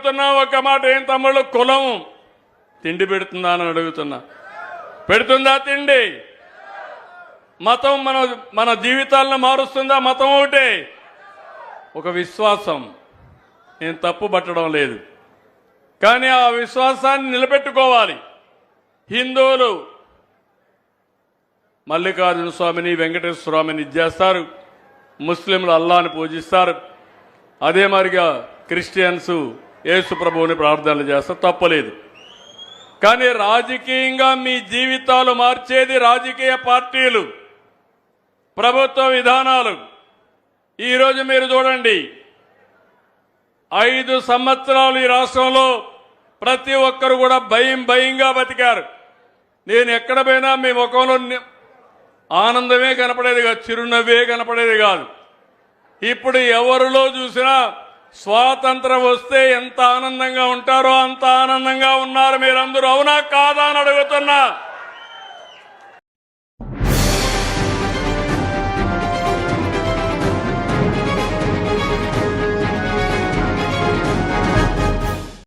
అడుగుతున్నా ఒక మాట, ఏం తమ్ముళ్ళు కులం తిండి పెడుతుందా అని అడుగుతున్నా. పెడుతుందా తిండి? మతం మన జీవితాలను మారుస్తుందా? మతం ఒకటే, ఒక విశ్వాసం. నేను తప్పు పట్టడం లేదు, కానీ ఆ విశ్వాసాన్ని నిలబెట్టుకోవాలి. హిందువులు మల్లికార్జున స్వామిని, వెంకటేశ్వర స్వామిని చేస్తారు, ముస్లింలు అల్లాని పూజిస్తారు, అదే మరిగా క్రిస్టియన్స్ యేసు ప్రభువుని ప్రార్థనలు చేస్తారు, తప్పలేదు. కానీ రాజకీయంగా మీ జీవితాలు మార్చేది రాజకీయ పార్టీలు, ప్రభుత్వ విధానాలు. ఈరోజు మీరు చూడండి, 5 సంవత్సరాలు ఈ రాష్ట్రంలో ప్రతి ఒక్కరు కూడా భయంగా బతికారు. నేను ఎక్కడ పోయినా మీ ముఖంలో ఆనందమే కనపడేది కాదు, చిరునవ్వే కనపడేది కాదు. ఇప్పుడు ఎవరిలో చూసినా స్వాతంత్రం వస్తే ఎంత ఆనందంగా ఉంటారో అంత ఆనందంగా ఉన్నారు మీరందరూ. అవునా కాదా అని అడుగుతున్నా.